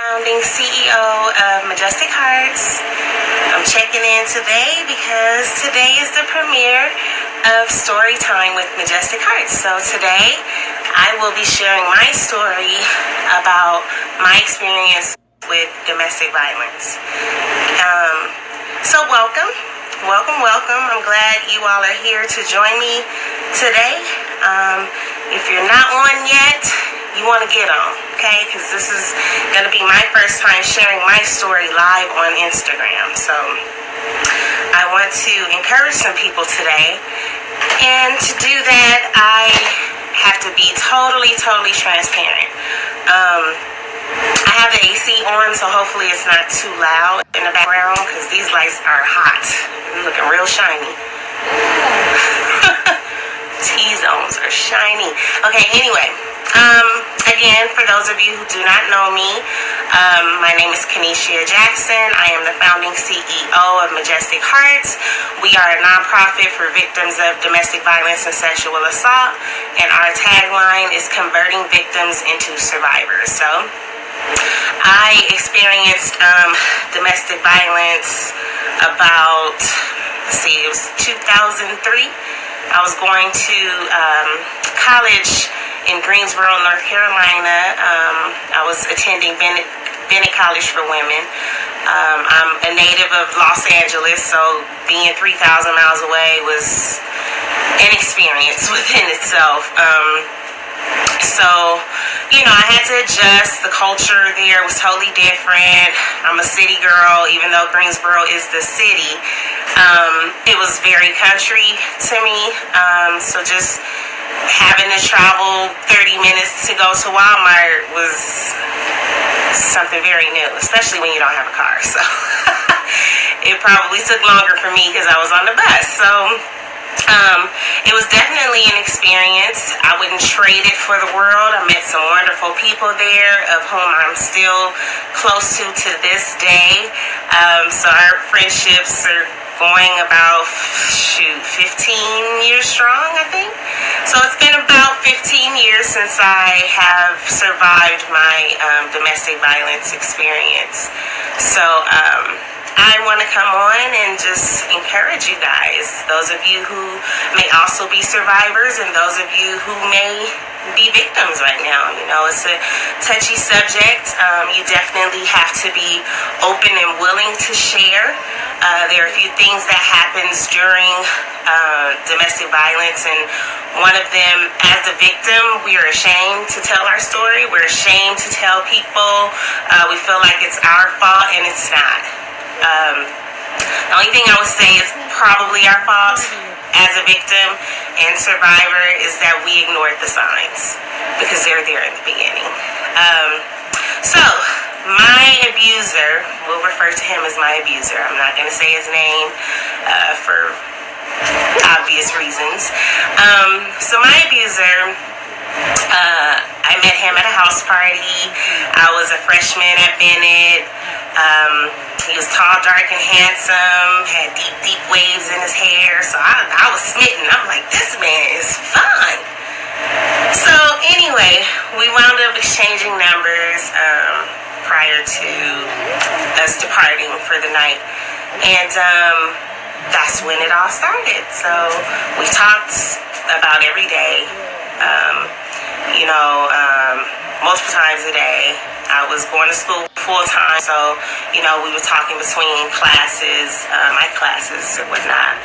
Founding CEO of Majestic Hearts. I'm checking in today because today is the premiere of Story Time with Majestic Hearts. So today I will be sharing my story about my experience with domestic violence. So welcome. I'm glad you all are here to join me today. If you're not on yet, you want to get on, okay? Because this is going to be my first time sharing my story live on Instagram. So I want to encourage some people today. And to do that, I have to be totally transparent. I have the AC on, so hopefully it's not too loud in the background because these lights are hot. They're looking real shiny. T-zones are shiny. Okay, anyway. Again, for those of you who do not know me, my name is Kenesha Jackson. I am the founding CEO of Majestic Hearts. We are a nonprofit for victims of domestic violence and sexual assault, and our tagline is converting victims into survivors. So I experienced domestic violence about, it was 2003. I was going to college in Greensboro, North Carolina. I was attending Bennett College for Women. I'm a native of Los Angeles, so being 3,000 miles away was an experience within itself. So, I had to adjust. The culture there was totally different. I'm a city girl, even though Greensboro is the city. It was very country to me. So just having to travel 30 minutes to go to Walmart was something very new, especially when you don't have a car. So it probably took longer for me because I was on the bus. So it was definitely an experience. I wouldn't trade it for the world. I met some wonderful people there, of whom I'm still close to this day. So our friendships are going about 15 years strong, I think. So it's been about 15 years since I have survived my domestic violence experience. So I want to come on and just encourage you guys, those of you who may also be survivors and those of you who may be victims right now. It's a touchy subject. You definitely have to be open and willing to share. There are a few things that happens during domestic violence, and one of them, as a victim, we are ashamed to tell our story. We're ashamed to tell people. We feel like it's our fault, and it's not. The only thing I would say is probably our fault as a victim and survivor is that we ignored the signs because they're there in the beginning. So my abuser, we'll refer to him as my abuser. I'm not going to say his name for obvious reasons. So my abuser, I met him at a house party. I was a freshman at Bennett. He was tall, dark, and handsome, had deep waves in his hair. So I was smitten. I'm like, this man is fun. So anyway, we wound up exchanging numbers prior to us departing for the night. And that's when it all started. So we talked about every day, multiple times a day. I was going to school full time, so, we were talking between classes, my classes and whatnot.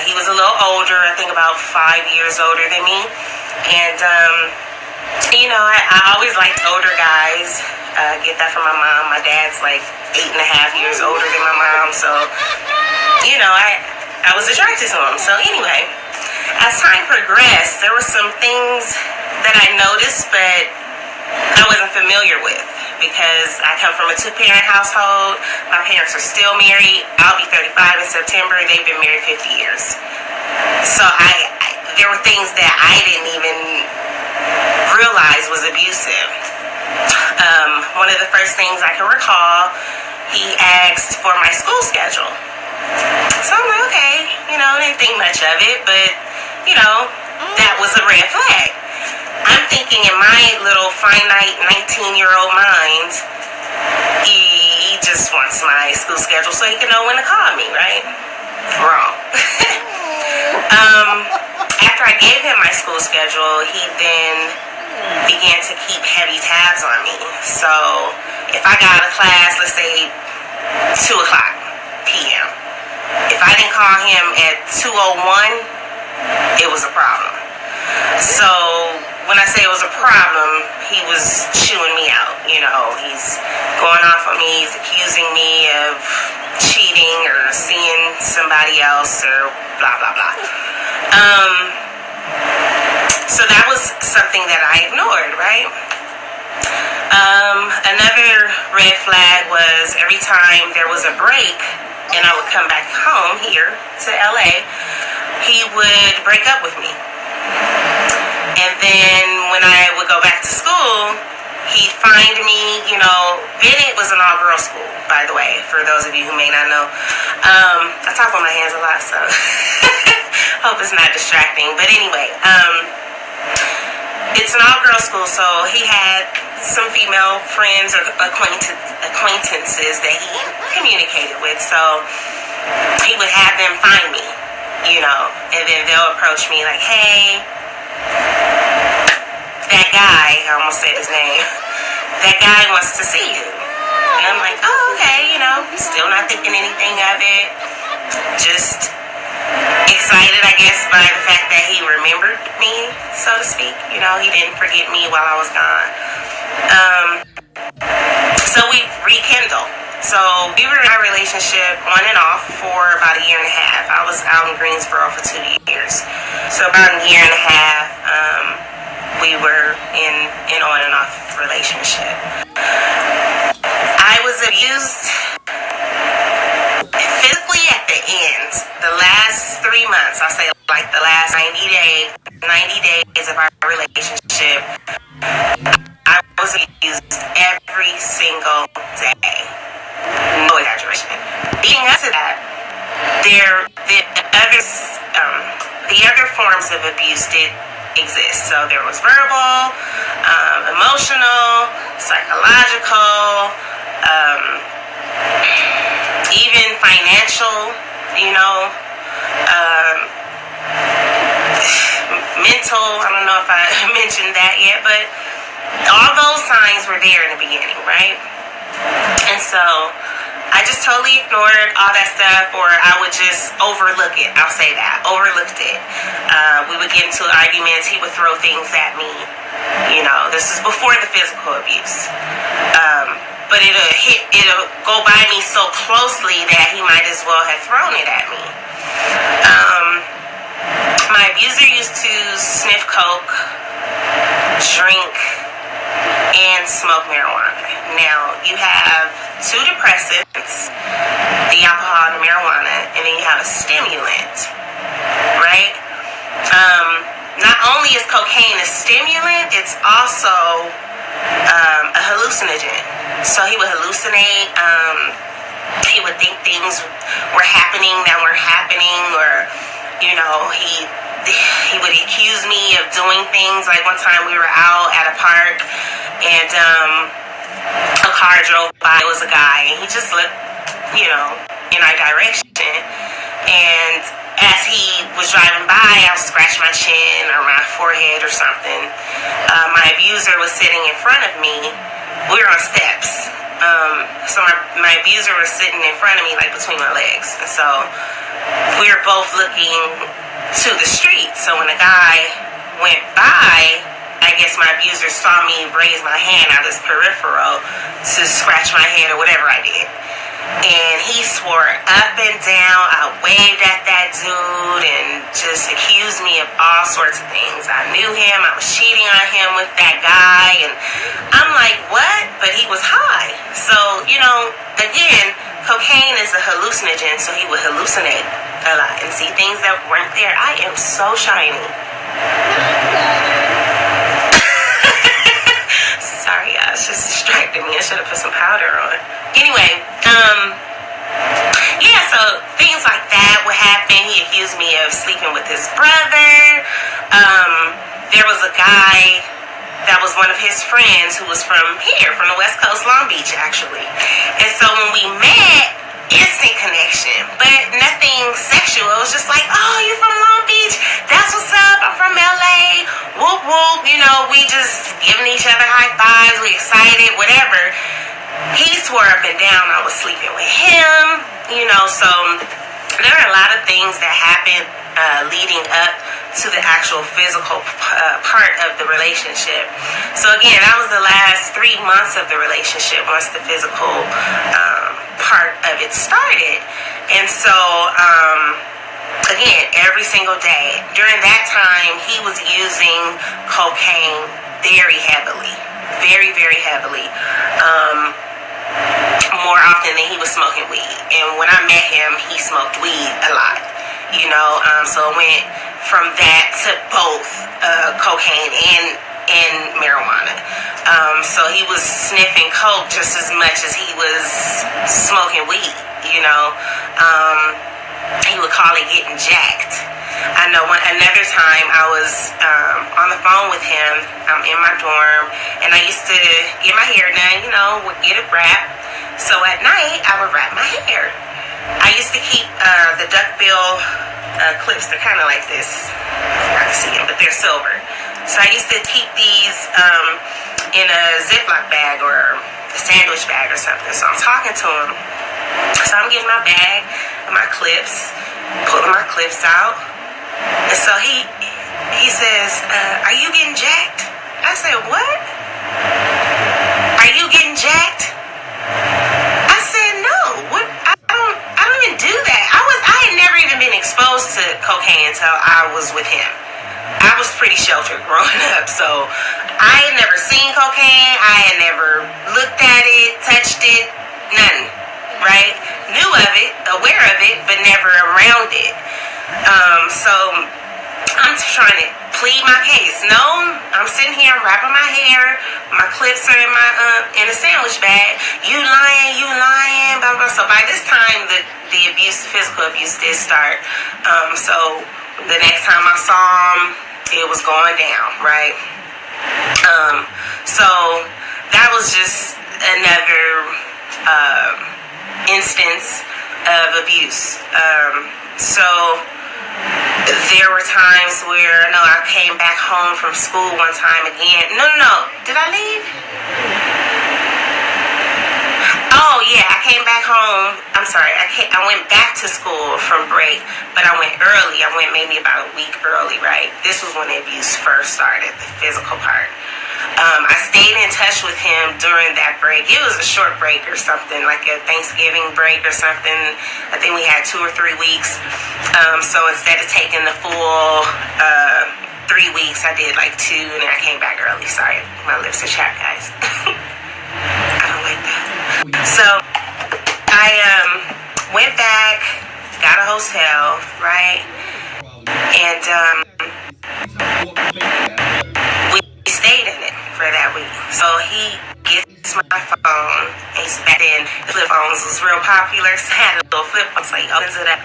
He was a little older, I think about 5 years older than me. And, I always liked older guys. Get that from my mom. My dad's like 8.5 years older than my mom, so, I was attracted to him. So anyway, as time progressed, there were some things that I noticed, but I wasn't familiar with because I come from a 2-parent household. My parents are still married. I'll be 35 in September. They've been married 50 years. So there were things that I didn't even realize was abusive. One of the first things I can recall, he asked for my school schedule. So I'm like, okay, didn't think much of it, but, that was a red flag. I'm thinking in my little finite 19-year-old mind, my school schedule so he could know when to call me, right? Wrong. After I gave him my school schedule, he then began to keep heavy tabs on me. So if I got out of class, let's say 2 o'clock p.m., if I didn't call him at 2:01, it was a problem. So when I say it was a problem, he was chewing me out. You know, he's going off on me, he's accusing me of cheating or seeing somebody else or blah, blah, blah. So that was something that I ignored, right? Another red flag was every time there was a break and I would come back home here to LA, he would break up with me. And then when I would go back to school, he'd find me, you know, Bennett was an all-girls school, by the way, for those of you who may not know. I talk with my hands a lot, so hope it's not distracting. But anyway, it's an all-girls school, so he had some female friends or acquaintances that he communicated with. So he would have them find me, you know, and then they'll approach me like, hey, that guy, I almost said his name, that guy wants to see you. And I'm like, oh, okay, you know, still not thinking anything of it. Just excited, I guess, by the fact that he remembered me, so to speak. You know, he didn't forget me while I was gone. So we rekindled. So we were in our relationship on and off for about a year and a half. I was out in Greensboro for 2 years. So about a year and a half, we were in an on and off relationship. I was abused physically at the end. The last 3 months, I'll say like the last 90 days of our relationship, I was abused every single day. No exaggeration. Leading up to that, the other forms of abuse did exist. So there was verbal, emotional, psychological, even financial, you know, mental. I don't know if I mentioned that yet, but all those signs were there in the beginning, right? And so I just totally ignored all that stuff, or I would just overlook it. I'll say that. Overlooked it. We would get into arguments. He would throw things at me. You know, this is before the physical abuse. But it'll go by me so closely that he might as well have thrown it at me. My abuser used to sniff coke, drink, and smoke marijuana. Now, you have 2 depressants, the alcohol and the marijuana, and then you have a stimulant, right? Not only is cocaine a stimulant, it's also a hallucinogen. So he would hallucinate, he would think things were happening that weren't happening, or, you know, he would accuse me of doing things. Like one time we were out at a park and a car drove by. It was a guy, and he just looked, you know, in our direction. And as he was driving by, I scratched my chin or my forehead or something. My abuser was sitting in front of me. We were on steps. So my abuser was sitting in front of me, like between my legs. And so we were both looking to the street. So when the guy went by, I guess my abuser saw me raise my hand out of his peripheral to scratch my head or whatever I did. And he swore up and down. I waved at that dude and just accused me of all sorts of things. I knew him. I was cheating on him with that guy. And I'm like, what? But he was high. So, you know, again, cocaine is a hallucinogen, so he would hallucinate a lot and see things that weren't there. I am so shiny. Sorry, guys, just distracted me. I should have put some powder on. Anyway, yeah, so things like that would happen. He accused me of sleeping with his brother. There was a guy that was one of his friends who was from here, from the West Coast, Long Beach, actually. And so when we met, instant connection, but nothing sexual. It was just like, oh, you from Long Beach? That's what's up. I'm from LA. Whoop whoop. You know, we just giving each other high fives. We excited, whatever. He swore up and down I was sleeping with him. You know, so there are a lot of things that happened leading up to the actual physical part of the relationship. So again, that was the last 3 months of the relationship once the physical part of it started. And so again, every single day during that time, he was using cocaine very heavily, very, very heavily, more often than he was smoking weed. And when I met him, he smoked weed a lot, you know. So it went from that to both cocaine and marijuana. So he was sniffing coke just as much as he was smoking weed, you know. He would call it getting jacked. I know another time I was on the phone with him. I'm in my dorm, and I used to get my hair done, you know, would get it wrapped. So at night, I would wrap my hair. I used to keep the duckbill clips. They're kind of like this. I can see them, but they're silver. So I used to keep these in a Ziploc bag or a sandwich bag or something. So I'm talking to him. So I'm getting my bag and my clips, pulling my clips out. And so he says, are you getting jacked? I said, what? Are you getting jacked? I said, no. What? I don't even do that. I had never even been exposed to cocaine until I was with him. I was pretty sheltered growing up, so I had never seen cocaine. I had never looked at it, touched it, nothing, right? Knew of it, aware of it, but never around it. So I'm trying to plead my case. No, I'm sitting here, I'm wrapping my hair, my clips are in a sandwich bag. You lying, blah, blah. So by this time, the abuse, physical abuse did start. So the next time I saw him, it was going down, right? So that was just another instance of abuse. So there were times where, no, I came back home from school one time again. No. Did I leave? Oh, yeah, I came back home. I'm sorry. I went back to school from break, but I went early. I went maybe about a week early, right? This was when the abuse first started, the physical part. I stayed in touch with him during that break. It was a short break or something, like a Thanksgiving break or something. I think we had 2 or 3 weeks. So instead of taking the full 3 weeks, I did like 2, and then I came back early. Sorry, my lips are chapped, guys. I don't like that. So I went back, got a hotel, right? And we stayed in it for that week. So he gets my phone, and back then the flip phones was real popular, so I had a little flip phone, so he opens it up.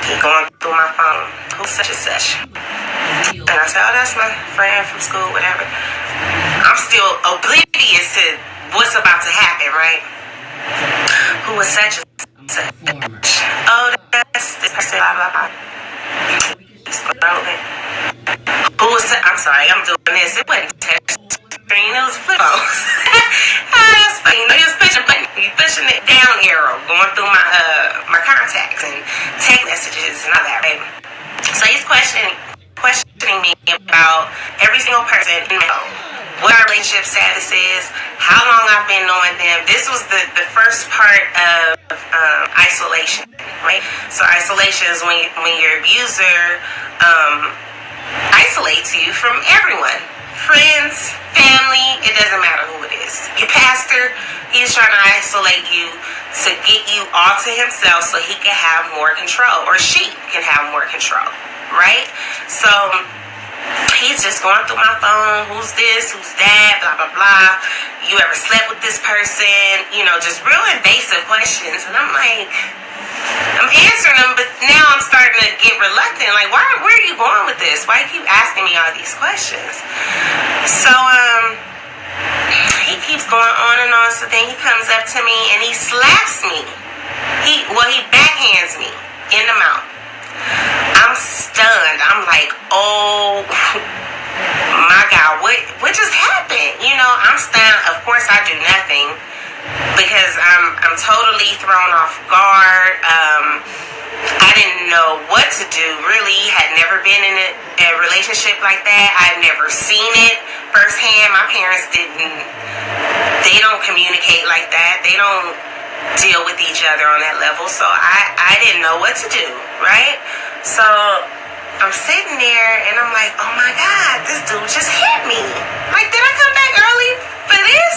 He going through my phone. Who's such and such? And I said, oh, that's my friend from school, whatever. I'm still oblivious to what's about to happen, right? Who was such and such? Oh, that's this person, blah, blah, blah. Who was I'm sorry, I'm doing this. It wasn't touch screen, it was flip phone. That's funny. He was pushing it down arrow, going through my contacts and text messages and all that, right? So he's questioning me about every single person, you know, what our relationship status is, how long I've been knowing them. This was the first part of isolation, right? So isolation is when your abuser isolates you from everyone. Friends, family, it doesn't matter who it is. Your pastor, he's trying to isolate you to get you all to himself so he can have more control, or she can have more control, right? So he's just going through my phone. Who's this? Who's that? Blah, blah, blah. You ever slept with this person? You know, just real invasive questions. And I'm like, I'm answering them, but now I'm starting to get reluctant. Like, where are you going with this? Why you keep asking me all these questions? So, he keeps going on and on. So then he comes up to me and he slaps me He backhands me in the mouth. I'm stunned. I'm like, oh my God, what just happened? You know, I'm stunned. Of course, I do nothing because I'm totally thrown off guard. I didn't know what to do. Really, had never been in a relationship like that. I've never seen it firsthand. My parents they don't communicate like that. They don't deal with each other on that level. So I didn't know what to do, right? So I'm sitting there and I'm like, oh my God, this dude just hit me. Like, did I come back early for this?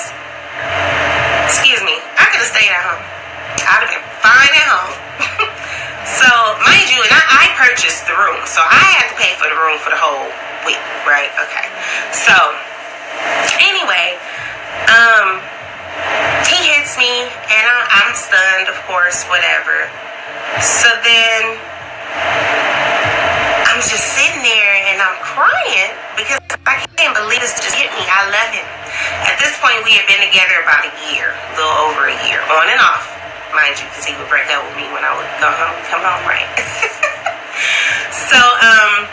Excuse me, I could have stayed at home. I'd have been fine at home. So, mind you, and I purchased the room, so I had to pay for the room for the whole week, right? Okay. So, anyway, he hits me, and I'm stunned, of course, whatever. So then, I'm just sitting there, and I'm crying, because I can't believe this just hit me. I love him. At this point, we had been together about a year, a little over a year, on and off. Mind you, because he would break up with me when I would come home, right? So, I'm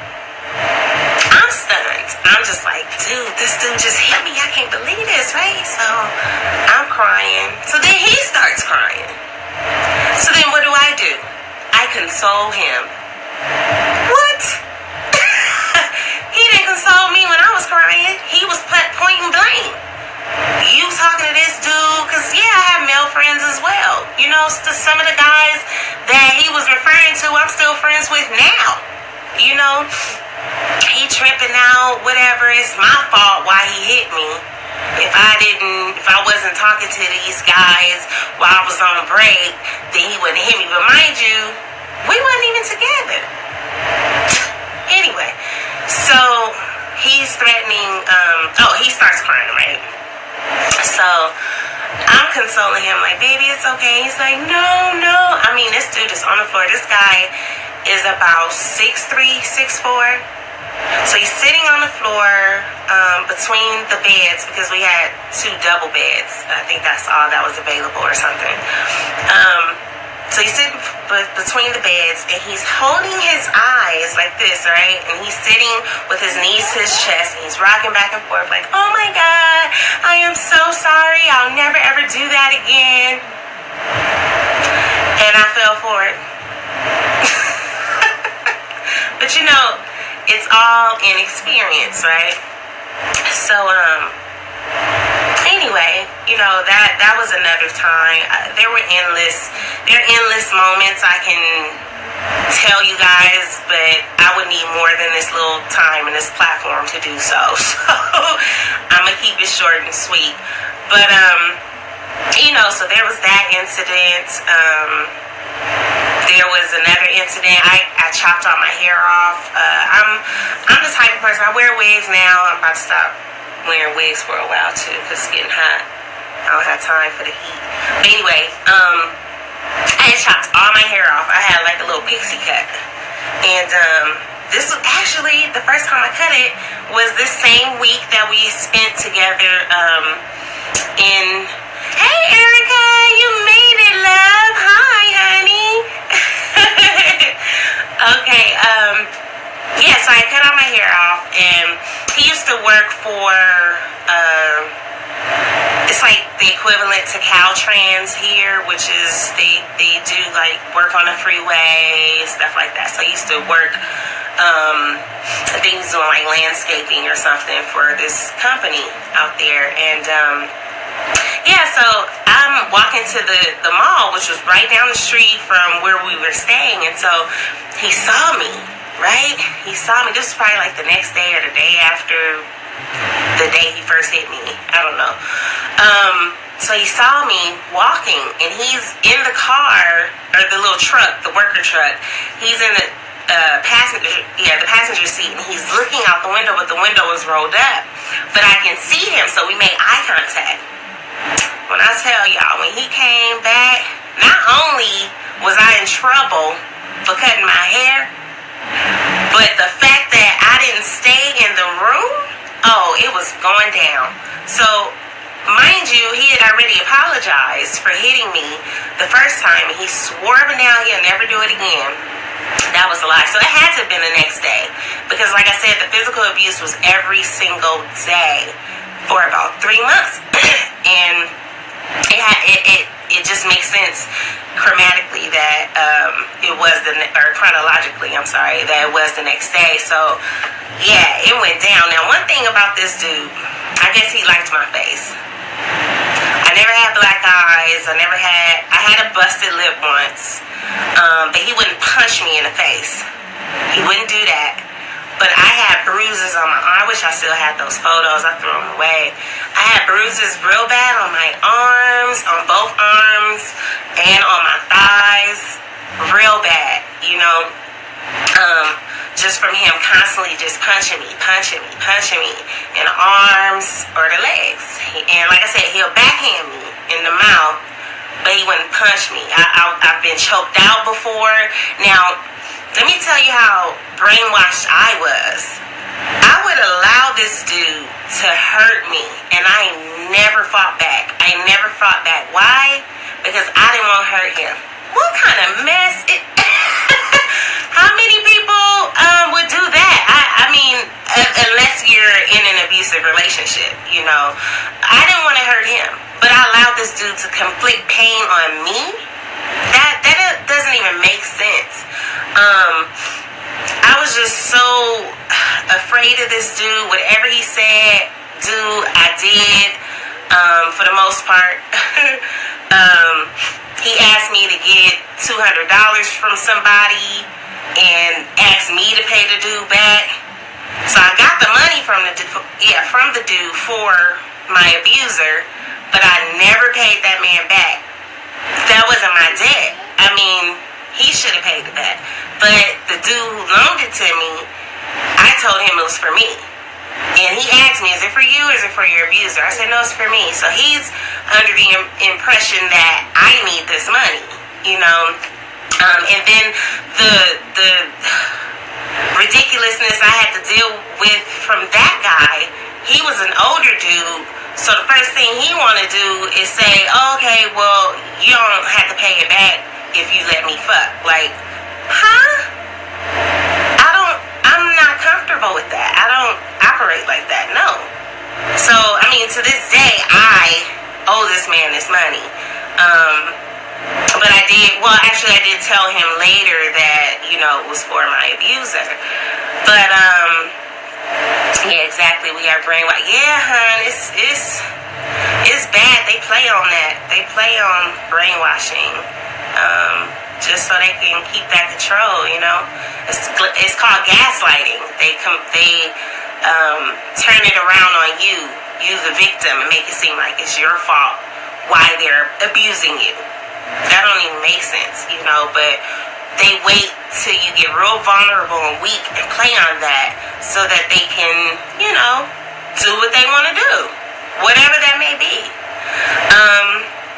stunned. I'm just like, dude, this dude just hit me. I can't believe this, right? So, I'm crying. So then he starts crying. So then what do? I console him. What? He didn't console me when I was crying. He was point and blank. You talking to this dude? Because, yeah, I have male friends as well. You know, some of the guys that he was referring to, I'm still friends with now. You know, he tripping out, whatever. It's my fault why he hit me. If I wasn't talking to these guys while I was on break, then he wouldn't hit me. But mind you, we wasn't even together. Anyway, so he's threatening, he starts crying, right? So I'm consoling him like, baby, it's okay. He's like, no. I mean, this dude is on the floor. This guy is about 6'3", 6'4". So he's sitting on the floor between the beds because we had 2 double beds. I think that's all that was available or something. So he's sitting between the beds, and he's holding his eyes like this, right? And he's sitting with his knees to his chest, and he's rocking back and forth like, oh my God, I am so sorry. I'll never ever do that again. And I fell for it. But you know, it's all inexperience, right? So, anyway, you know, that was another time. There are endless moments I can tell you guys, but I would need more than this little time and this platform to do so. So I'm gonna keep it short and sweet. But you know, so there was that incident. There was another incident. I chopped all my hair off. I'm the type of person, I wear wigs now. I'm about to stop wearing wigs for a while too, because it's getting hot. I don't have time for the heat. But anyway, I had chopped all my hair off. I had like a little pixie cut. And this was actually, the first time I cut it was this same week that we spent together in... Hey Erica, you made it, love. Hi, honey. Okay, yeah, so I cut all my hair off, and he used to work for, it's like the equivalent to Caltrans here, which is, they do like work on the freeway, stuff like that. So I used to work, I think he was doing like landscaping or something for this company out there, and, yeah, so I'm walking to the mall, which was right down the street from where we were staying, and so he saw me, right? He saw me. This was probably like the next day or the day after the day he first hit me. I don't know. So he saw me walking, and he's in the car, or the little truck, the worker truck. He's in the passenger seat, and he's looking out the window, but the window is rolled up. But I can see him, so we made eye contact. When I tell y'all, when he came back, not only was I in trouble for cutting my hair, but the fact that I didn't stay in the room, oh, it was going down. So Mind you, he had already apologized for hitting me the first time. He swore up and down he'll never do it again. That was a lie. So it had to have been the next day. Because like I said, the physical abuse was every single day for about 3 months. And it just makes sense chronologically that it was chronologically, I'm sorry, that it was the next day. So yeah, it went down. Now one thing about this dude, I guess he liked my face. I never had black eyes. I had a busted lip once. But he wouldn't punch me in the face. He wouldn't do that. But I had bruises on my arm. I wish I still had those photos. I threw them away. I had bruises real bad on my arms, on both arms, and on my thighs. Real bad, you know. Just from him constantly just punching me in the arms or the legs. And like I said, he'll backhand me in the mouth, but he wouldn't punch me. I've been choked out before. Now, let me tell you how brainwashed I was. I would allow this dude to hurt me, and I never fought back. Why? Because I didn't want to hurt him. What kind of mess? How many people would do that? I mean, unless you're in an abusive relationship, you know. I didn't want to hurt him, but I allowed this dude to inflict pain on me. That doesn't even make sense. I was just so afraid of this dude. Whatever he said, I did, for the most part. He asked me to get $200 from somebody and asked me to pay the dude back. So I got the money from the dude for my abuser, but I never paid that man back. That wasn't my debt. I mean, he should have paid it back. But the dude who loaned it to me, I told him it was for me. And he asked me, is it for you or is it for your abuser? I said, no, it's for me. So he's under the impression that I need this money, you know. And then the ridiculousness I had to deal with from that guy, he was an older dude. So the first thing he want to do is say, oh, okay, well, you don't have to pay it back if you let me fuck. Like, huh? I'm not comfortable with that. I don't operate like that, no. So, I mean, to this day, I owe this man this money. But I did tell him later that, you know, it was for my abuser. But, yeah, exactly. We got brainwashed. Yeah, hon, it's bad. They play on that. They play on brainwashing, just so they can keep that control. You know, it's called gaslighting. They turn it around on you, the victim, and make it seem like it's your fault why they're abusing you. That don't even make sense, you know. But they wait till you get real vulnerable and weak and play on that so that they can, you know, do what they want to do, whatever that may be.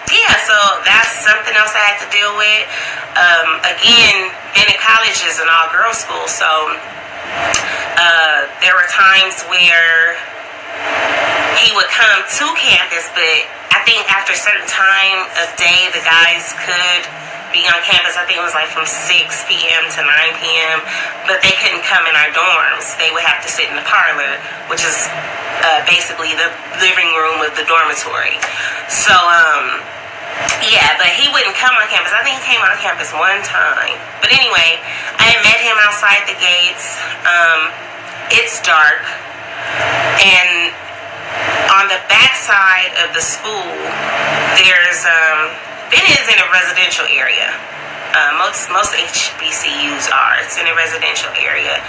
Yeah, so that's something else I had to deal with. Again, being in college is an all-girls school, so there were times where he would come to campus, but I think after a certain time of day, the guys could be on campus. I think it was like from 6 p.m. to 9 p.m., but they couldn't come in our dorms. They would have to sit in the parlor, which is basically the living room of the dormitory. So, yeah, but he wouldn't come on campus. I think he came on campus one time. But anyway, I had met him outside the gates. It's dark. And on the back side of the school, there's, it is in a residential area. Most HBCUs are. It's in a residential area.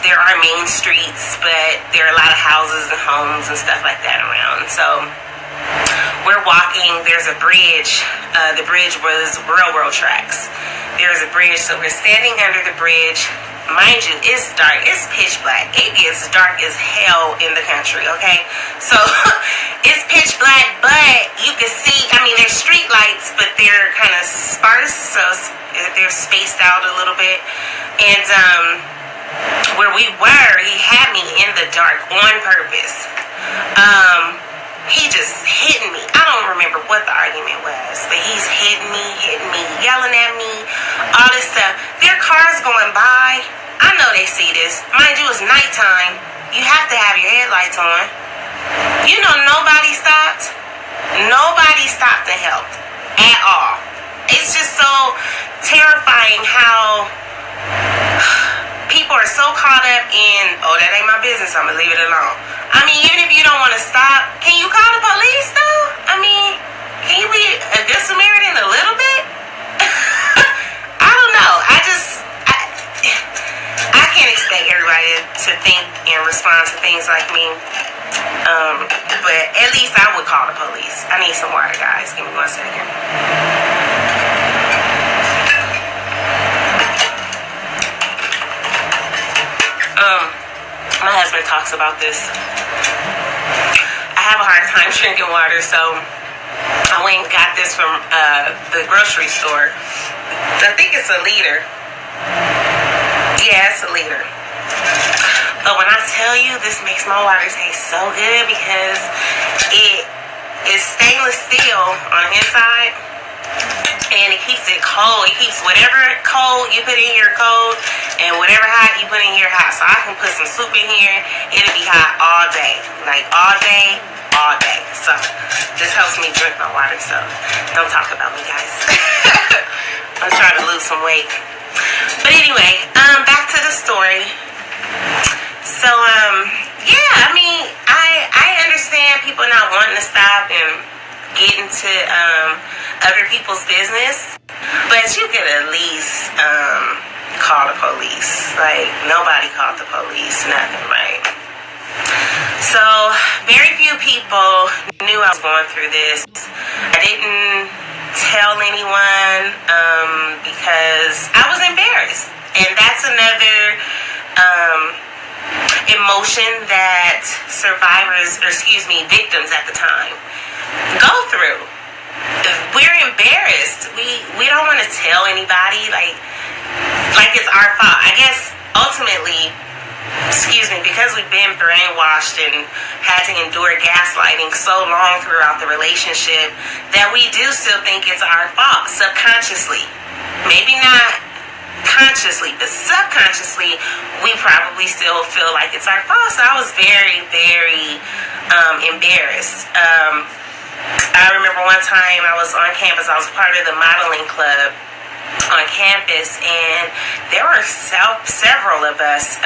There are main streets, but there are a lot of houses and homes and stuff like that around. So we're walking. There's a bridge. The bridge was railroad tracks. There's a bridge, so we're standing under the bridge. Mind you, it's dark. It's pitch black. It gets dark as hell in the country, okay? So it's pitch black, but you can see, I mean, there's street lights, but they're kind of sparse, so they're spaced out a little bit. And where we were, he had me in the dark on purpose. he just hitting me. I don't remember what the argument was, but he's hitting me, yelling at me, all this stuff. There are cars going by. I know they see this. Mind you, it's nighttime. You have to have your headlights on. You know, nobody stopped. Nobody stopped and helped at all. It's just so terrifying how people are so caught up in, oh, that ain't my business, I'm gonna leave it alone. I mean, even if you don't want to stop, can you call the police though? I mean, can you be a good Samaritan a little bit? I don't know. I can't expect everybody to think and respond to things like me. But at least I would call the police. I need some water, guys. Give me 1 second. My husband talks about this. I have a hard time drinking water, so I went and got this from the grocery store. I think it's a liter. Yeah, it's a liter. But when I tell you, this makes my water taste so good because it is stainless steel on the inside. And it keeps it cold. It keeps whatever cold you put in here cold, and whatever hot you put in here hot. So I can put some soup in here. It'll be hot all day. Like all day, all day. So this helps me drink my water. So don't talk about me, guys. I'm trying to lose some weight. But anyway, back to the story. So, yeah, I mean, I understand people not wanting to stop and get into other people's business, but you could at least call the police. Like, nobody called the police, nothing, right? So, very few people knew I was going through this. I didn't tell anyone because I was embarrassed. And that's another emotion that victims at the time go through. We're embarrassed. We don't want to tell anybody like it's our fault. I guess ultimately, because we've been brainwashed and had to endure gaslighting so long throughout the relationship that we do still think it's our fault subconsciously. Maybe not consciously, but subconsciously we probably still feel like it's our fault. So I was very, very embarrassed. I remember one time I was on campus. I was part of the modeling club on campus, and there were several of us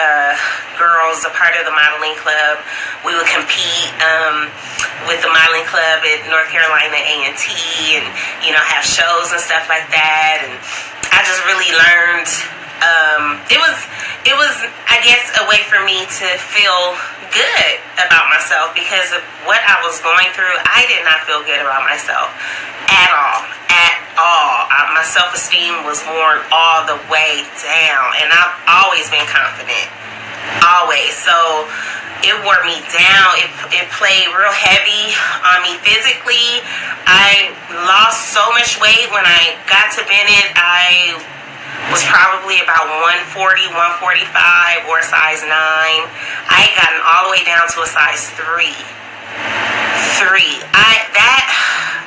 girls a part of the modeling club. We would compete with the modeling club at North Carolina A&T, and have shows and stuff like that. And I just really learned. It was I guess a way for me to feel good about myself because of what I was going through. I did not feel good about myself at all. My self-esteem was worn all the way down, and I've always been confident, always. So it wore me down. It played real heavy on me physically. I lost so much weight when I got to Bennett. I was probably about 140, 145, or size 9. I had gotten all the way down to a size 3.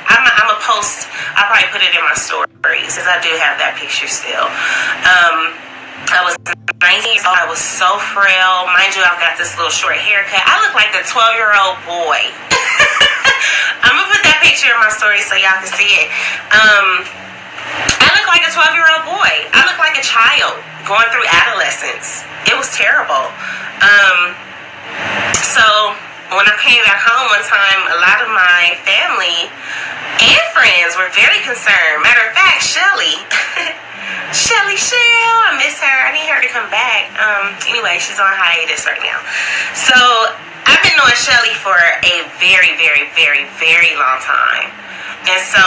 I'm a post. I'll probably put it in my stories because I do have that picture still. I was 19 years old. I was so frail. Mind you, I've got this little short haircut. I look like a 12-year-old boy. I'm going to put that picture in my story so y'all can see it. I look like a 12-year-old boy. I look like a child going through adolescence. It was terrible. So when I came back home one time, a lot of my family and friends were very concerned. Matter of fact, Shelly, I miss her. I need her to come back. Anyway, she's on hiatus right now. So I've been knowing Shelly for a very, very, very, very long time. And so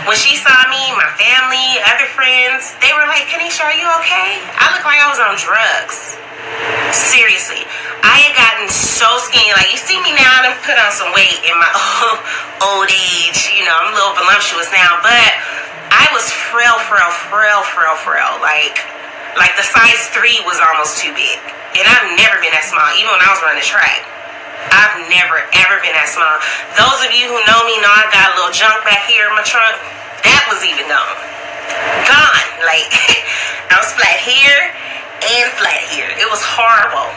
when she saw me, my family, other friends, they were like, Kanisha, are you okay? I look like I was on drugs. Seriously. I had gotten so skinny. Like, you see me now, I done put on some weight in my old age. I'm a little voluptuous now, but I was frail. Like the size 3 was almost too big. And I've never been that small, even when I was running track. I've never ever been that small. Those of you who know me know I got a little junk back here in my trunk. That was even gone. Like, I was flat here and flat here. It was horrible.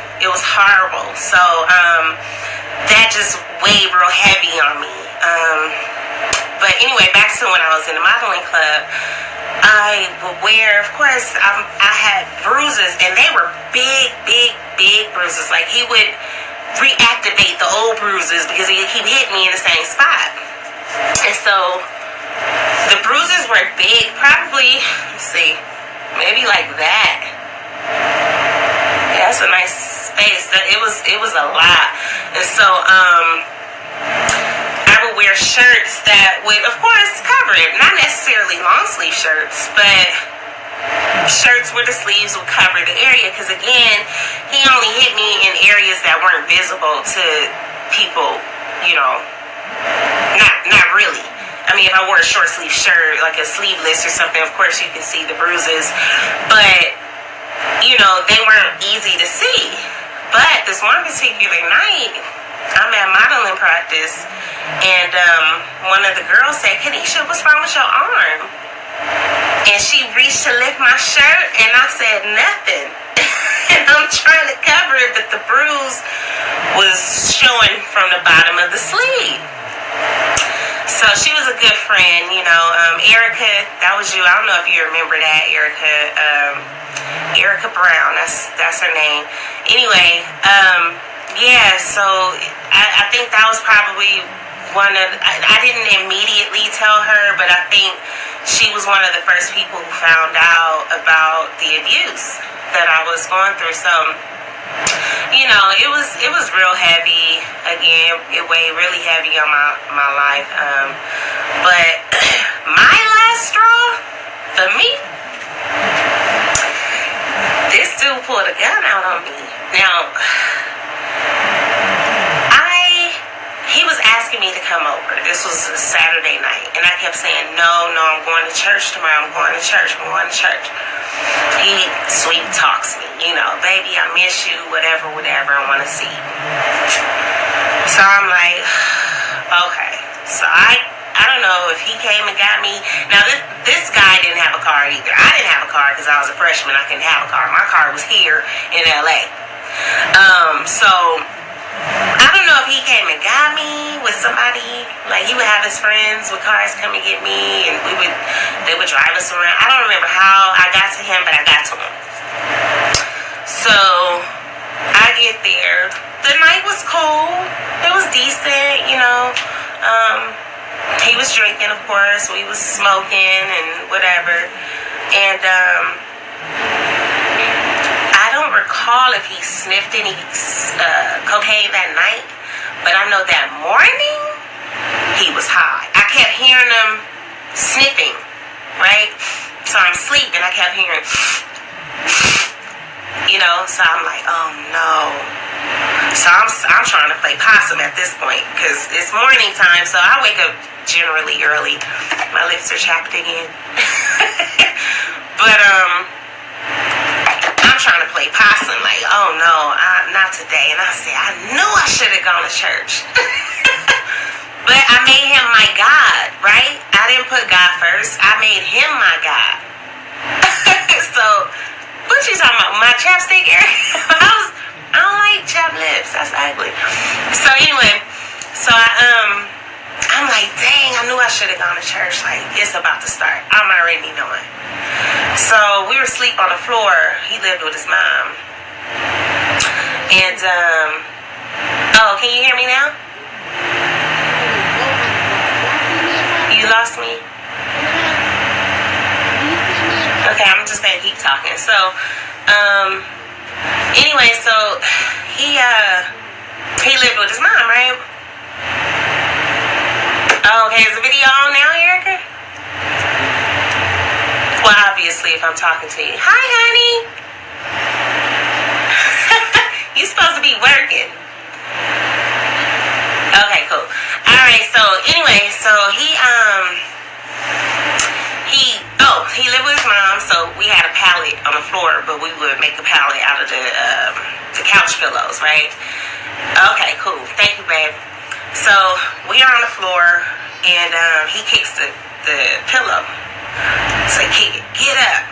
So that just weighed real heavy on me. But anyway, back to when I was in the modeling club, I would wear, of course, I had bruises, and they were big bruises. Like, he would reactivate the old bruises because he hit me in the same spot. And so the bruises were big, probably, let's see, maybe like that. Yeah, that's a nice space. It was a lot. And so I would wear shirts that would, of course, cover it. Not necessarily long sleeve shirts, but shirts where the sleeves would cover the area, because again, he only hit me in areas that weren't visible to people, you know, not really. I mean, if I wore a short sleeve shirt, like a sleeveless or something, of course you can see the bruises, but you know, they weren't easy to see. But this one particular night, I'm at modeling practice, and one of the girls said, "Kanisha, what's wrong with your arm?" And she reached to lift my shirt, and I said, "Nothing." And I'm trying to cover it, but the bruise was showing from the bottom of the sleeve. So she was a good friend, you know. Erica, that was you. I don't know if you remember that, Erica. Erica Brown, that's her name. Anyway, yeah, so I think that was probably one of, I didn't immediately tell her, but I think she was one of the first people who found out about the abuse that I was going through. So, you know, it was real heavy. Again, it weighed really heavy on my life. But my last straw for me, this dude pulled a gun out on me. Now, he was asking me to come over. This was a Saturday night, and I kept saying, no, I'm going to church tomorrow. I'm going to church. He sweet talks me, you know, baby, I miss you, whatever, I want to see you. So I'm like, okay. So I don't know if he came and got me. Now, this guy didn't have a car either. I didn't have a car because I was a freshman. I couldn't have a car. My car was here in LA. So I don't know if he came and got me with somebody. Like, he would have his friends with cars come and get me, and they would drive us around. I don't remember how I got to him, but I got to him. So I get there. The night was cool. It was decent, you know. He was drinking, of course. We was smoking and whatever. And I don't recall if he sniffed any cocaine that night, but I know that morning he was high. I kept hearing him sniffing, right? So I'm sleeping. I kept hearing, you know. So I'm like, oh no. So I'm trying to play possum at this point because it's morning time. So I wake up generally early. My lips are chapped again, but I'm trying to play possum, like, oh no, not today. And I said, I knew I should have gone to church. But I made him my God, right? I didn't put God first. I made him my God. So, what you talking about? My chapstick area? I don't like chapped lips. That's ugly. So anyway, so I'm like, dang, I knew I should have gone to church. Like, it's about to start. I'm already knowing. So we were asleep on the floor. He lived with his mom. And, oh, can you hear me now? You lost me? Okay, I'm just gonna keep talking. So, anyway, so he lived with his mom, right? Oh, okay, is the video on now, Erica? Well, obviously, if I'm talking to you. Hi, honey. You supposed to be working. Okay, cool. All right, so anyway, so he lived with his mom, so we had a pallet on the floor, but we would make a pallet out of the couch pillows, right? Okay, cool. Thank you, babe. So we are on the floor, and he kicks the pillow. So kick it. Get up.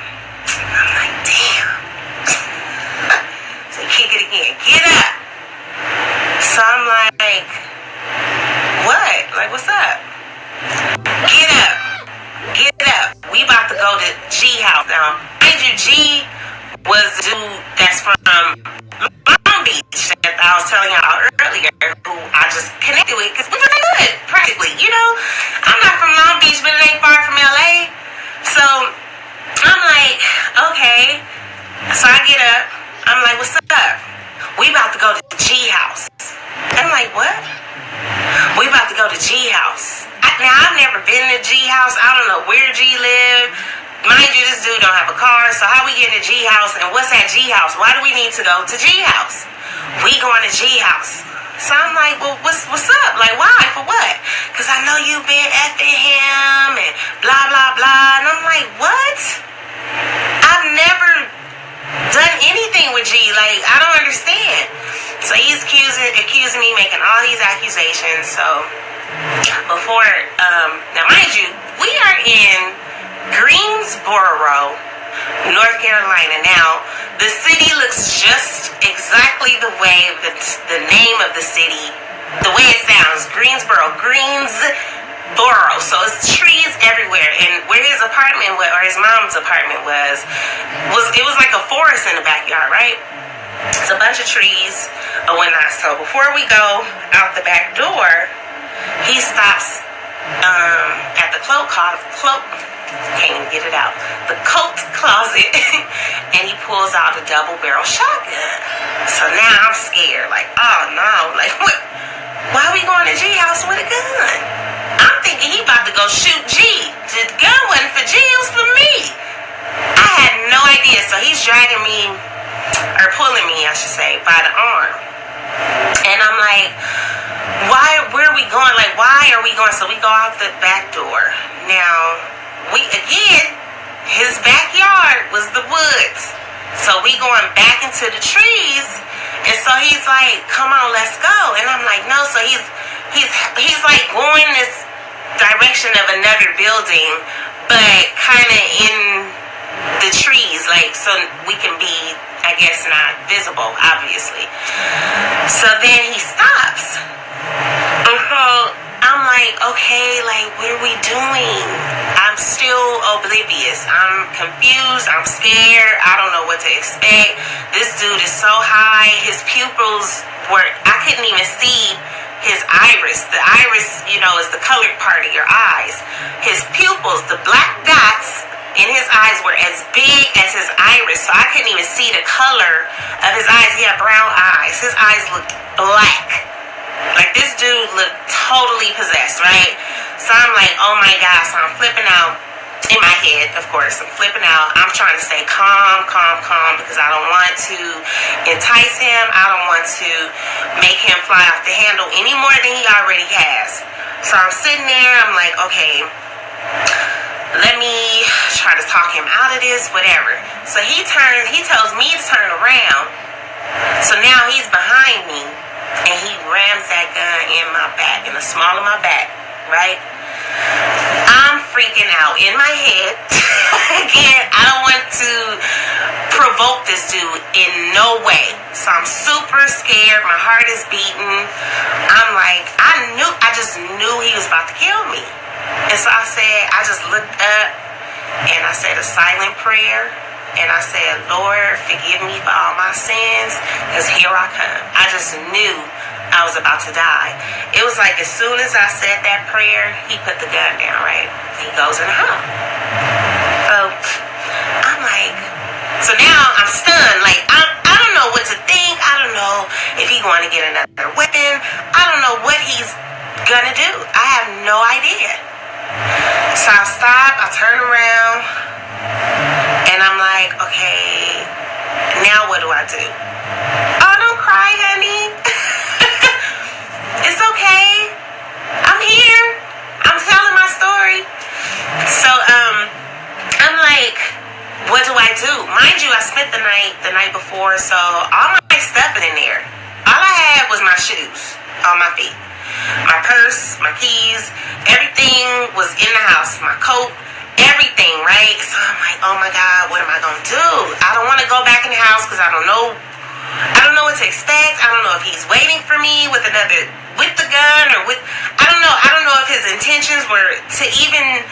I'm like, damn. So kick it again. Get up. So I'm like, what? Like, what's up? Get up. Get up. We about to go to G house now. Mind you, G was the dude that's from Long Beach that I was telling y'all earlier, who I just connected with because we were good, practically. You know, I'm not from Long Beach, but it ain't far from LA. So I'm like, okay. So I get up. I'm like, what's up? We about to go to G house. I'm like, what? We about to go to G house. Now, I've never been to G house. I don't know where G live. Mind you, this dude don't have a car, so how we get to G house, and what's at G house? Why do we need to go to G house? We going to G house. So I'm like, well, what's up? Like, why? For what? Because I know you've been effing him and blah, blah, blah. And I'm like, what? I've never done anything with G. Like, I don't understand. So he's accusing me, making all these accusations. So before, now mind you, we are in Greensboro, North Carolina. Now, the city looks just exactly the way the name of the city, the way it sounds, Greensboro. So it's trees everywhere. And where his apartment was, or his mom's apartment was like a forest in the backyard, right? It's a bunch of trees and whatnot. So before we go out the back door, he stops at the coat closet and he pulls out a double-barrel shotgun. So now I'm scared, like, oh no, like, what? Why are we going to G house with a gun? I'm thinking he about to go shoot G. The gun wasn't for G, it was for me. I had no idea. So he's dragging me, or pulling me, I should say, by the arm. And I'm like, where are we going? Like, why are we going? So we go out the back door. Now, his backyard was the woods. So we going back into the trees. And so he's like, come on, let's go. And I'm like, no. So he's like going this direction of another building, but kind of in the trees, like, so we can be, I guess, not visible, obviously. So then he stops. I'm like, okay, like, what are we doing? I'm still oblivious. I'm confused. I'm scared. I don't know what to expect. This dude is so high. His pupils I couldn't even see his iris. The iris, is the colored part of your eyes. His pupils, the black dots in his eyes were as big as his iris. So I couldn't even see the color of his eyes. He had brown eyes. His eyes looked black. Like, this dude looked totally possessed, right? So I'm like, oh my God. So I'm flipping out in my head, of course. I'm flipping out. I'm trying to stay calm, because I don't want to entice him. I don't want to make him fly off the handle any more than he already has. So I'm sitting there. I'm like, okay, let me try to talk him out of this, whatever. So he tells me to turn around. So now he's behind me. And he rams that gun in my back, in the small of my back, right? I'm freaking out in my head. Again, I don't want to provoke this dude in no way. So I'm super scared. My heart is beating. I'm like, I just knew he was about to kill me. And so I just looked up and I said a silent prayer. And I said, Lord, forgive me for all my sins, because here I come. I just knew I was about to die. It was like as soon as I said that prayer, he put the gun down, right? He goes in the house. So I'm like, so now I'm stunned. Like, I don't know what to think. I don't know if he's going to get another weapon. I don't know what he's going to do. I have no idea. So I stop. I turn around. And I'm like, okay, now what do I do? Oh, don't cry, honey. It's okay. I'm here. I'm telling my story. So, I'm like, what do I do? Mind you, I spent the night before, so all my stuff in there. All I had left was my shoes on my feet. My purse, my keys, everything was in the house. My coat, everything, right? So I'm like, oh my God, what am I gonna do? I don't want to go back in the house because I don't know what to expect. I don't know if he's waiting for me with the gun or I don't know if his intentions were to even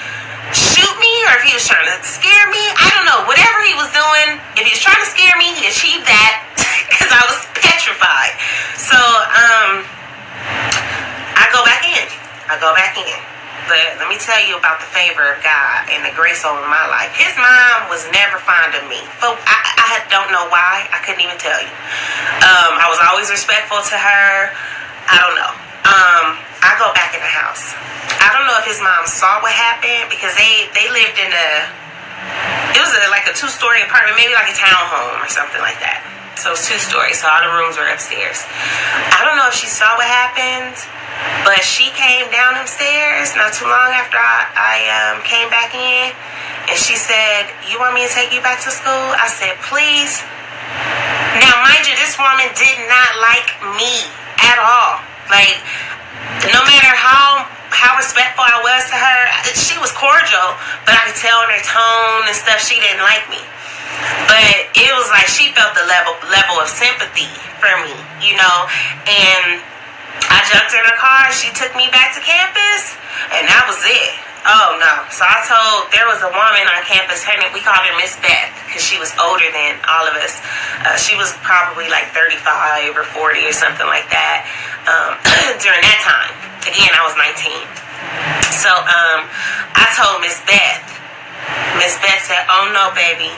shoot me or if he was trying to scare me. I don't know. Whatever he was doing, if he was trying to scare me, he achieved that because I was petrified. So, I go back in. But let me tell you about the favor of God and the grace over my life. His mom was never fond of me. But I don't know why. I couldn't even tell you. I was always respectful to her. I don't know. I go back in the house. I don't know if his mom saw what happened because they lived in it was like a 2-story apartment, maybe like a townhome or something like that. So it was 2 stories, so all the rooms were upstairs. I don't know if she saw what happened, but she came down them stairs not too long after I came back in, and she said, "You want me to take you back to school?" I said, "Please." Now, mind you, this woman did not like me at all. Like, no matter how respectful I was to her, she was cordial, but I could tell in her tone and stuff she didn't like me. But it was like she felt the level of sympathy for me, and I jumped in her car. She took me back to campus, and that was it. Oh, no. So there was a woman on campus. We called her Miss Beth because she was older than all of us. She was probably like 35 or 40 or something like that during that time. Again, I was 19. So I told Miss Beth. Miss Beth said, "Oh, no, baby.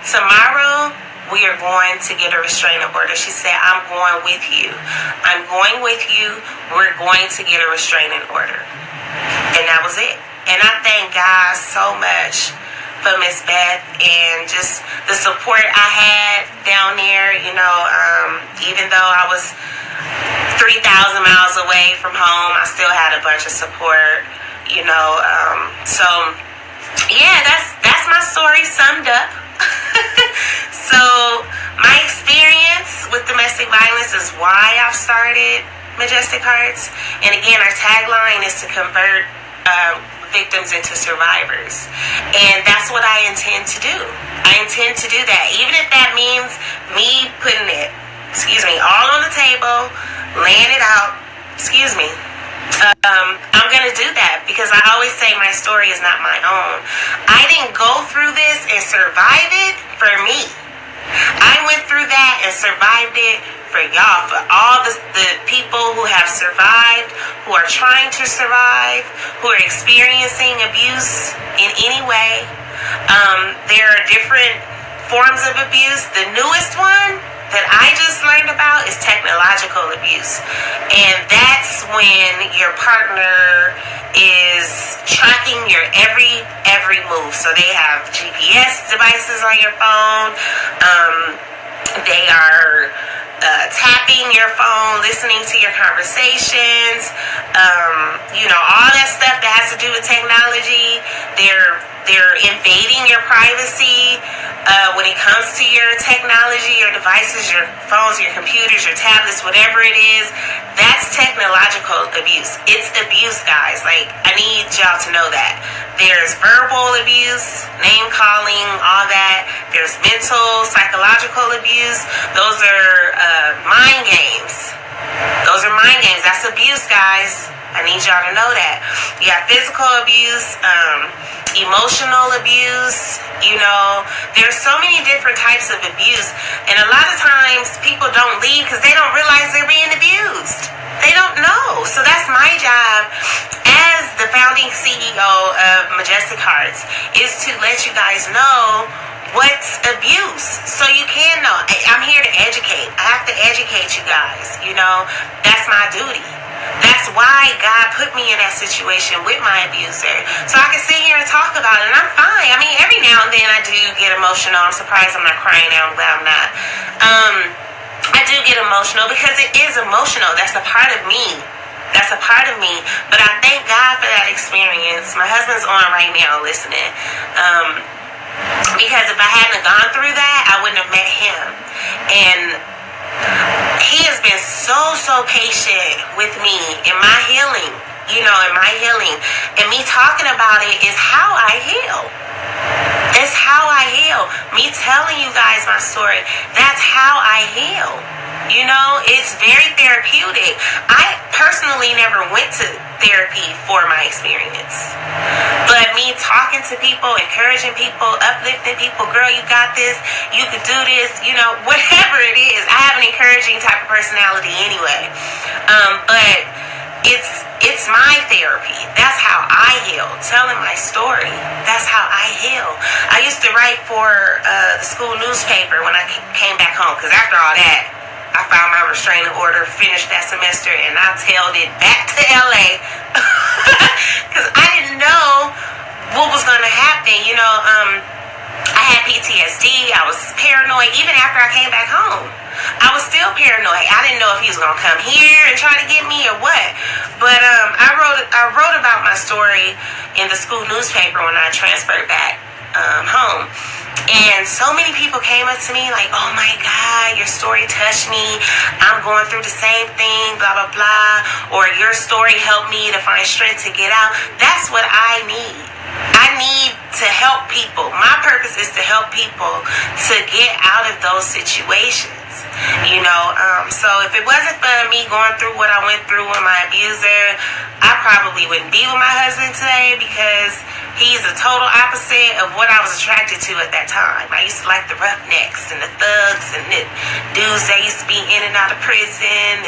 Tomorrow we are going to get a restraining order." She said, "I'm going with you. I'm going with you. We're going to get a restraining order." And that was it. And I thank God so much for Miss Beth and just the support I had down there. Even though I was 3,000 miles away from home, I still had a bunch of support. So yeah, that's my story summed up. So my experience with domestic violence is why I've started Majestic Hearts. And again, our tagline is to convert victims into survivors. And that's what I intend to do. I intend to do that. Even if that means me putting it, all on the table, laying it out, I'm going to do that because I always say my story is not my own. I didn't go through this and survive it for me. I went through that and survived it for y'all, for all the people who have survived, who are trying to survive, who are experiencing abuse in any way. There are different forms of abuse. The newest one that I just learned about is technological abuse. And that's when your partner is tracking your every move. So they have GPS devices on your phone. They are tapping your phone, listening to your conversations, all that stuff that has to do with technology. They're invading your privacy when it comes to your technology, your devices, your phones, your computers, your tablets, whatever it is. That's technological abuse. It's abuse, guys. Like, I need y'all to know that. There's verbal abuse, name calling, all that. There's mental, psychological abuse. Those are mind games. That's abuse, guys. I need y'all to know that. You have physical abuse, emotional abuse. There's so many different types of abuse. And a lot of times people don't leave because they don't realize they're being abused. They don't know. So that's my job as the founding CEO of Majestic Hearts, is to let you guys know what's abuse so you can know. I'm here to educate. I have to educate you guys. That's my duty. That's why God put me in that situation with my abuser, so I can sit here and talk about it, and I'm fine. I mean, every now and then I do get emotional. I'm surprised I'm not crying now. I'm glad I'm not. I do get emotional because it is emotional. That's a part of me. But I thank God for that experience. My husband's on right now listening. Because if I hadn't gone through that, I wouldn't have met him. And He has been so patient with me in my healing, And me talking about it is how I heal. It's how I heal. Me telling you guys my story, that's how I heal. It's very therapeutic. I personally never went to therapy for my experience. But me talking to people, encouraging people, uplifting people, girl, you got this, you can do this, whatever it is. I have an encouraging type of personality anyway. But it's my therapy. That's how I heal. Telling my story. That's how I heal. I used to write for the school newspaper when I came back home. Because after all that, I found my restraining order, finished that semester, and I tailed it back to LA. Because I didn't know what was going to happen. I had PTSD. I was paranoid. Even after I came back home, I was still paranoid. I didn't know if he was going to come here and try to get me or what. But I wrote about my story in the school newspaper when I transferred back home. And so many people came up to me like, oh my God, your story touched me. I'm going through the same thing, blah, blah, blah. Or your story helped me to find strength to get out. That's what I need. I need to help people. My purpose is to help people to get out of those situations. So if it wasn't for me going through what I went through with my abuser, I probably wouldn't be with my husband today, because he's the total opposite of what I was attracted to at that time. I used to like the roughnecks and the thugs and the dudes that used to be in and out of prison.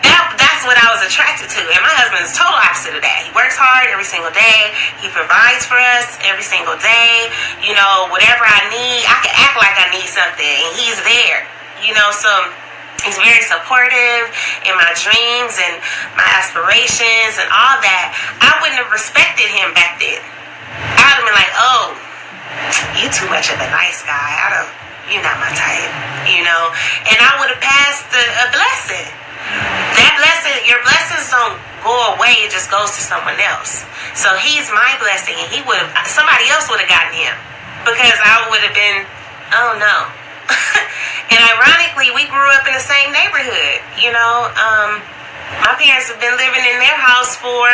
That's what I was attracted to. And my husband is total opposite of that. He works hard every single day. He provides for us every single day. Whatever I need, I can act like I need something, and he's there. So he's very supportive in my dreams and my aspirations and all that. I wouldn't have respected him back then. I would have been like, oh, you too much of a nice guy. You're not my type, And I would have passed a blessing. That blessing, your blessings don't go away. It just goes to someone else. So he's my blessing, and somebody else would have gotten him, because I would have been, oh no. And ironically, we grew up in the same neighborhood. My parents have been living in their house for,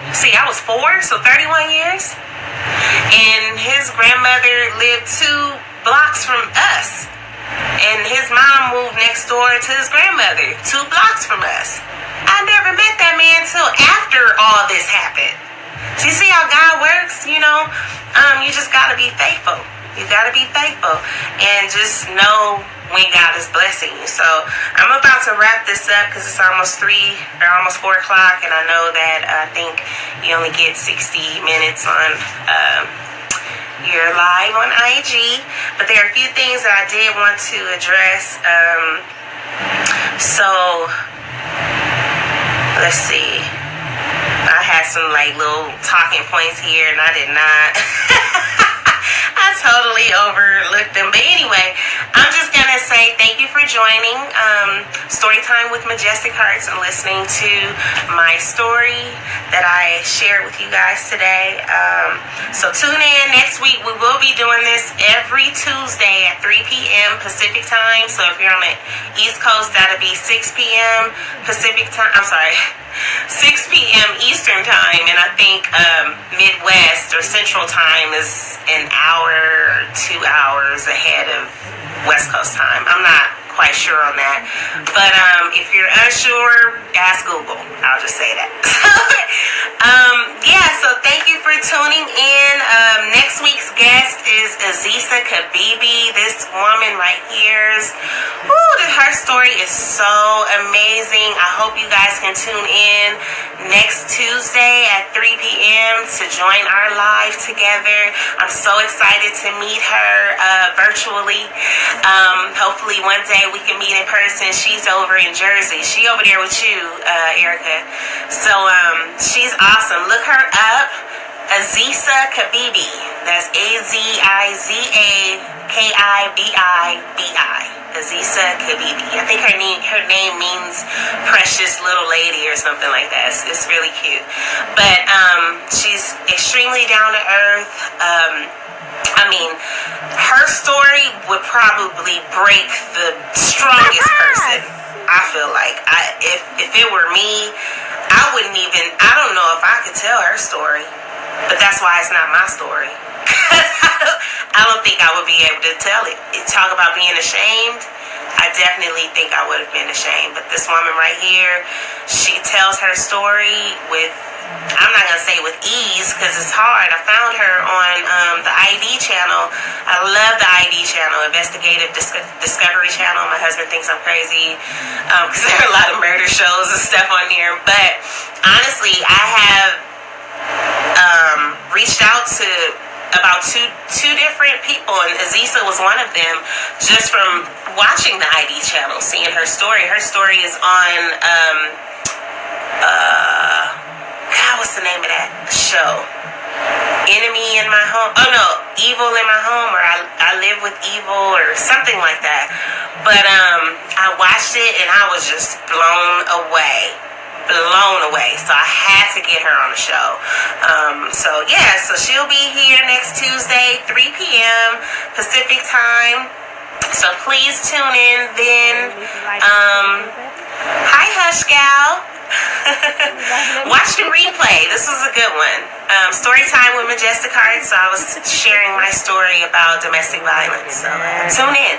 I was 4, so 31 years. And his grandmother lived 2 blocks from us. And his mom moved next door to his grandmother, 2 blocks from us. I never met that man till after all this happened. So you see how God works, you just gotta be faithful. You gotta be faithful and just know when God is blessing you. So I'm about to wrap this up because it's almost 4 o'clock, and I know that I think you only get 60 minutes on your live on IG. But there are a few things that I did want to address. So let's see. I had some little talking points here, and I did not. I totally overlooked them. But anyway, I'm just going to say thank you for joining Storytime with Majestic Hearts and listening to my story that I shared with you guys today. So tune in next week. We will be doing this every Tuesday at 3 p.m. Pacific time. So if you're on the East Coast, that'll be 6 p.m. Pacific time. I'm sorry. 6 p.m. Eastern time, and I think Midwest or Central time is an hour or 2 hours ahead of West Coast time. I'm not quite sure on that, but if you're unsure, ask Google. I'll just say that. So thank you for tuning in. Next week's guest is Aziza Kabibi. This woman right here, her story is so amazing. I hope you guys can tune in next Tuesday at 3 p.m. to join our live together. I'm so excited to meet her virtually. Hopefully one day we can meet in person. She's over in Jersey. She over there with you, Erica. So she's awesome. Look her up. Aziza Kabibi. That's Aziza Kibibi. Aziza Kabibi. I think her name means precious little lady or something like that. It's really cute. But she's extremely down to earth. I mean, her story would probably break the strongest person. I feel like if it were me, I don't know if I could tell her story. But that's why it's not my story. I don't think I would be able to tell it. Talk about being ashamed. I definitely think I would have been ashamed. But this woman right here, she tells her story with, I'm not going to say with ease because it's hard. I found her on the ID channel. I love the ID channel, Investigative Discovery channel. My husband thinks I'm crazy because there are a lot of murder shows and stuff on there. But honestly, I have reached out to about two different people, and Aziza was one of them, just from watching the ID channel, seeing her story. Her story is on what's the name of that show? Enemy in My Home. Oh no, Evil in My Home, or I Live with Evil, or something like that. But I watched it and I was just blown away. So I had to get her on the show. So she'll be here next Tuesday, 3 p.m. Pacific time. So please tune in then. Hi, Hush Gal. Watch the replay. This was a good one. Story time with Majestic Hearts. So I was sharing my story about domestic violence. So tune in.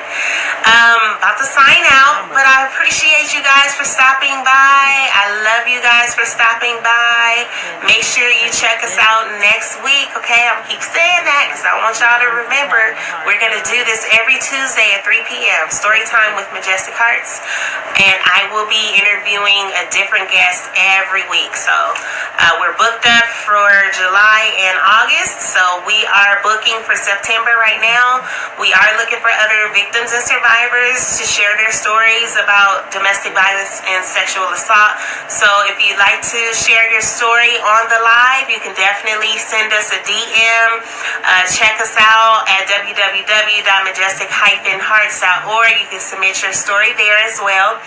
About to sign out, but I appreciate you guys for stopping by. I love you guys for stopping by. Make sure you check us out next week, okay? I'm keep saying that because I want y'all to remember we're going to do this every Tuesday at 3 p.m. Story time with Majestic Hearts. And I will be interviewing a different guest every week. So we're booked up for July and August. So we are booking for September right now. We are looking for other victims and survivors to share their stories about domestic violence and sexual assault. So if you'd like to share your story on the live, you can definitely send us a DM. Check us out at www.majestic-hearts.org. You can submit your story there as well.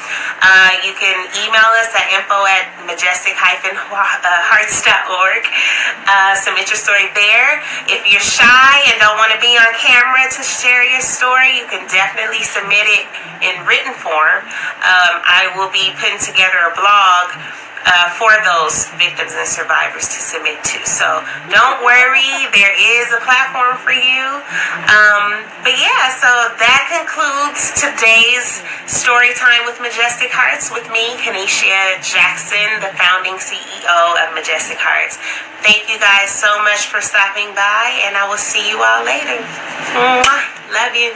You can email us at info@majestic-hearts.org. Submit your story there. If you're shy and don't want to be on camera to share your story, you can definitely submit it in written form. I will be putting together a blog for those victims and survivors to submit to. So don't worry, there is a platform for you. But yeah, so that concludes today's story time with Majestic Hearts with me, Kenesha Jackson, the founding CEO of Majestic Hearts. Thank you guys so much for stopping by, and I will see you all later. Mwah. Love you.